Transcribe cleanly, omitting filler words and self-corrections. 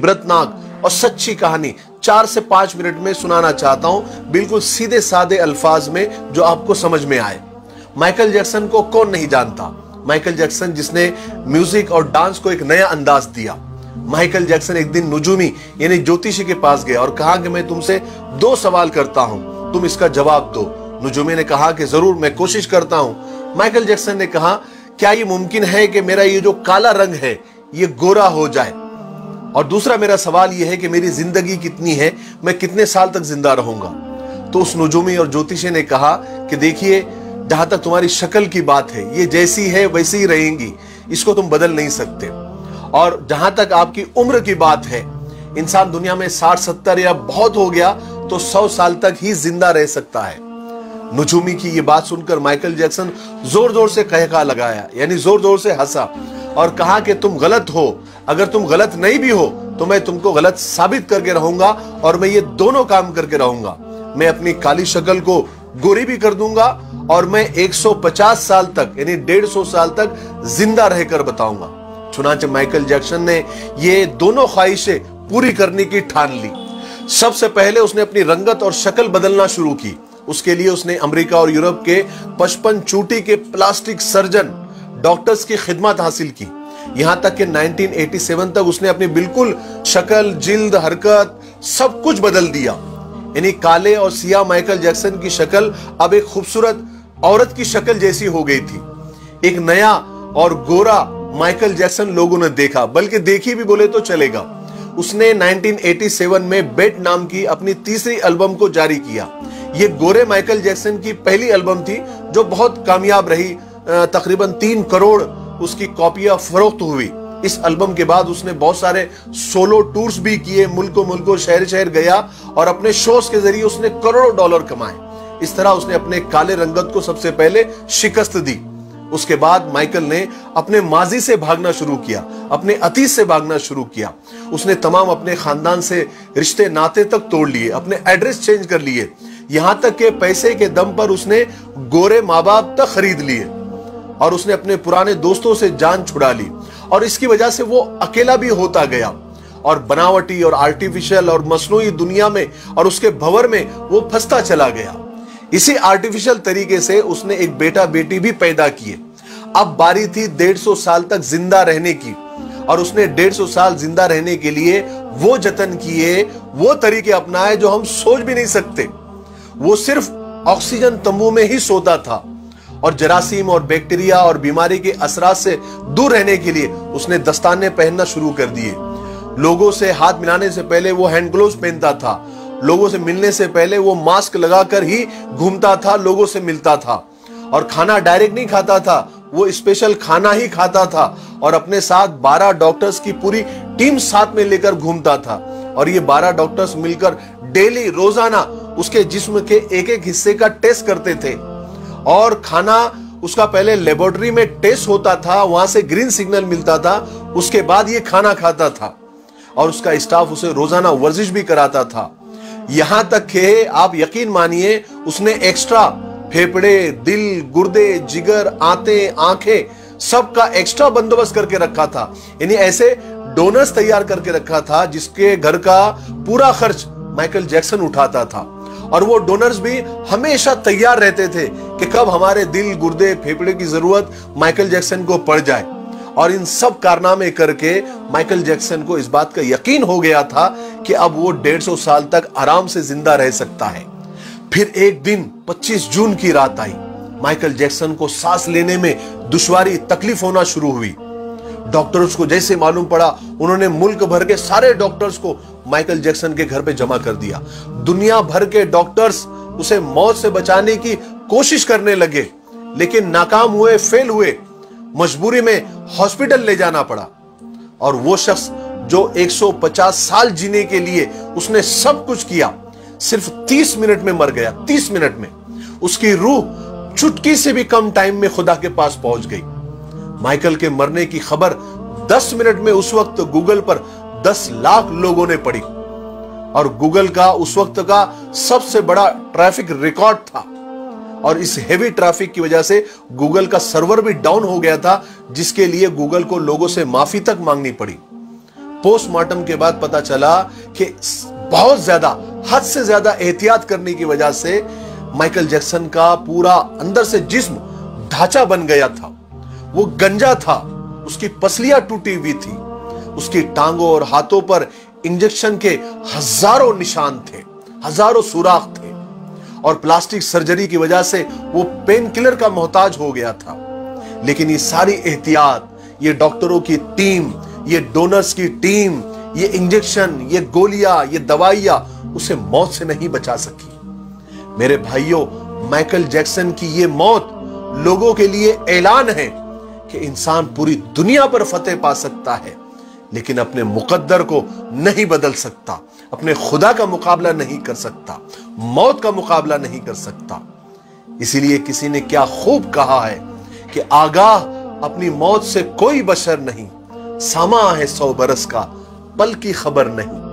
इबरतनाक और सच्ची कहानी 4 से 5 मिनट में सुनाना चाहता हूं, बिल्कुल सीधे साधे अल्फाज में जो आपको समझ में आए। माइकल जैक्सन को कौन नहीं जानता? माइकल जैक्सन जिसने म्यूजिक और डांस को एक नया अंदाज दिया। माइकल जैक्सन एक दिन नुजूमी यानी ज्योतिषी के पास गया और कहा कि मैं तुमसे 2 सवाल करता हूं, तुम इसका जवाब दो। नुजूमी ने कहा कि जरूर, मैं कोशिश करता हूं। माइकल जैक्सन ने कहा, क्या ये मुमकिन है कि मेरा ये जो काला रंग है ये गोरा हो जाए? और दूसरा मेरा सवाल यह है कि मेरी जिंदगी कितनी है, मैं कितने साल तक जिंदा रहूंगा? तो उस नुजूमी और ज्योतिषी ने कहा कि देखिए, जहां तक तुम्हारी शक्ल की बात है, ये जैसी है वैसी ही रहेंगी, इसको तुम बदल नहीं सकते। और जहां तक आपकी उम्र की बात है, इंसान दुनिया में 60-70 या बहुत हो गया तो 100 साल तक ही जिंदा रह सकता है। नुजूमी की ये बात सुनकर माइकल जैक्सन जोर जोर से कहका लगाया, यानी जोर जोर से हंसा और कहा कि तुम गलत हो। अगर तुम गलत नहीं भी हो तो मैं तुमको गलत साबित करके रहूंगा और मैं ये दोनों काम करके रहूंगा। मैं अपनी काली शक्ल को गोरी भी कर दूंगा और मैं 150 साल तक यानी 150 साल तक जिंदा रहकर बताऊंगा। चुनांचे माइकल जैक्सन ने ये दोनों ख्वाहिशें पूरी करने की ठान ली। सबसे पहले उसने अपनी रंगत और शक्ल बदलना शुरू की। उसके लिए उसने अमेरिका और यूरोप के 55 चोटी के प्लास्टिक सर्जन डॉक्टर्स की खिदमत हासिल की। यहां तक कि 1987 तक उसने अपनी बिल्कुल शक्ल, जिल्द, हरकत सब कुछ बदल दिया। यानी काले और सियाह माइकल जैक्सन की शक्ल अब एक खूबसूरत औरत की शक्ल जैसी हो गई थी। एक नया और गोरा माइकल जैक्सन लोगों ने देखा, बल्कि देखी भी बोले तो चलेगा। उसने 1987 में बेट नाम की अपनी तीसरी एल्बम को जारी किया। यह गोरे माइकल जैक्सन की पहली एल्बम थी जो बहुत कामयाब रही। तकरीबन 3 करोड़ उसकी कॉपियां फरोख्त हुई। इस एल्बम के बाद उसने बहुत सारे सोलो टूर्स भी किए, मुल्कों मुल्कों, शहर शहर गया और अपने शोज के जरिए उसने करोड़ों डॉलर कमाए। इस तरह उसने अपने काले रंगत को सबसे पहले शिकस्त दी। उसके बाद माइकल ने अपने माजी से भागना शुरू किया, अपने अतीत से भागना शुरू किया। उसने तमाम अपने खानदान से रिश्ते नाते तक तोड़ लिए, अपने एड्रेस चेंज कर लिए, यहां तक कि पैसे के दम पर उसने गोरे माँ बाप तक खरीद लिए और उसने अपने पुराने दोस्तों से जान छुड़ा ली। और इसकी वजह से वो अकेला भी होता गया और बनावटी और आर्टिफिशियल और मसनूई दुनिया में और उसके भंवर में वो फंसता चला गया। इसी आर्टिफिशियल तरीके से उसने एक बेटा बेटी भी पैदा किए। अब बारी थी 150 साल तक जिंदा रहने की और उसने 150 साल जिंदा रहने के लिए वो जतन किए, वो तरीके अपनाए जो हम सोच भी नहीं सकते। वो सिर्फ ऑक्सीजन तंबू में ही सोता था और जरासीम और बैक्टीरिया और बीमारी के असरात से दूर रहने के लिए उसने दस्ताने पहनना शुरू कर दिए। लोगों से हाथ मिलाने से पहले वो हैंड ग्लोव्स पहनता था। लोगों से मिलने से पहले वो मास्क लगाकर ही घूमता था, लोगों से मिलता था। और खाना डायरेक्ट नहीं खाता था, वो स्पेशल खाना ही खाता था और अपने साथ 12 डॉक्टर्स की पूरी टीम साथ में लेकर घूमता था। और ये 12 डॉक्टर्स मिलकर डेली, रोजाना उसके जिस्म के एक एक हिस्से का टेस्ट करते थे। और खाना उसका पहले लेबोरेटरी में टेस्ट होता था, वहां से ग्रीन सिग्नल मिलता था, उसके बाद ये खाना खाता था। और उसका स्टाफ उसे रोजाना वर्जिश भी कराता था। यहां तक कि आप यकीन मानिए, उसने एक्स्ट्रा फेफड़े, दिल, गुर्दे, जिगर, आंखें सबका एक्स्ट्रा बंदोबस्त करके रखा था। यानी ऐसे डोनर्स तैयार करके रखा था जिसके घर का पूरा खर्च माइकल जैक्सन उठाता था। और वो डोनर्स भी हमेशा तैयार रहते थे कि कब हमारे दिल, गुर्दे, फेफड़े की जरूरत माइकल जैक्सन को पड़ जाए। और इन सब कारनामे करके माइकल जैक्सन को इस बात का यकीन हो गया था कि अब वो 150 साल तक आराम से जिंदा रह सकता है। फिर एक दिन 25 जून की रात आई। माइकल जैक्सन को सांस लेने में दुश्वारी, तकलीफ होना शुरू हुई। डॉक्टर्स को जैसे मालूम पड़ा, उन्होंने मुल्क भर के सारे डॉक्टर्स को माइकल जैक्सन के घर पे जमा कर दिया। दुनिया भर के डॉक्टर्स उसे मौत से बचाने की कोशिश करने लगे, लेकिन नाकाम हुए, फेल हुए। मजबूरी में हॉस्पिटल ले जाना पड़ा। और वो शख्स जो 150 साल जीने के लिए उसने सब कुछ किया, सिर्फ 30 मिनट में मर गया। 30 मिनट में उसकी रूह चुटकी से भी कम टाइम में खुदा के पास पहुंच गई। माइकल के मरने की खबर 10 मिनट में उस वक्त गूगल पर 10 लाख लोगों ने पढ़ी और गूगल का उस वक्त का सबसे बड़ा ट्रैफिक रिकॉर्ड था। और इस हेवी ट्रैफिक की वजह से गूगल का सर्वर भी डाउन हो गया था, जिसके लिए गूगल को लोगों से माफी तक मांगनी पड़ी। पोस्टमार्टम के बाद पता चला कि बहुत ज्यादा, हद से ज्यादा एहतियात करने की वजह से माइकल जैक्सन का पूरा अंदर से जिस्म ढांचा बन गया था। वो गंजा था, उसकी पसलियां टूटी हुई थी, उसकी टांगों और हाथों पर इंजेक्शन के हजारों निशान थे, हजारों सुराख थे, और प्लास्टिक सर्जरी की वजह से वो पेन किलर का मोहताज हो गया था। लेकिन ये सारी एहतियात, ये डॉक्टरों की टीम, ये डोनर्स की टीम, ये इंजेक्शन, ये गोलियां, ये दवाइयां उसे मौत से नहीं बचा सकी। मेरे भाइयों, माइकल जैक्सन की ये मौत लोगों के लिए ऐलान है कि इंसान पूरी दुनिया पर फतेह पा सकता है, लेकिन अपने मुकद्दर को नहीं बदल सकता, अपने खुदा का मुकाबला नहीं कर सकता, मौत का मुकाबला नहीं कर सकता। इसीलिए किसी ने क्या खूब कहा है कि आगाह अपनी मौत से कोई बशर नहीं, सामा है 100 बरस का, पल की खबर नहीं।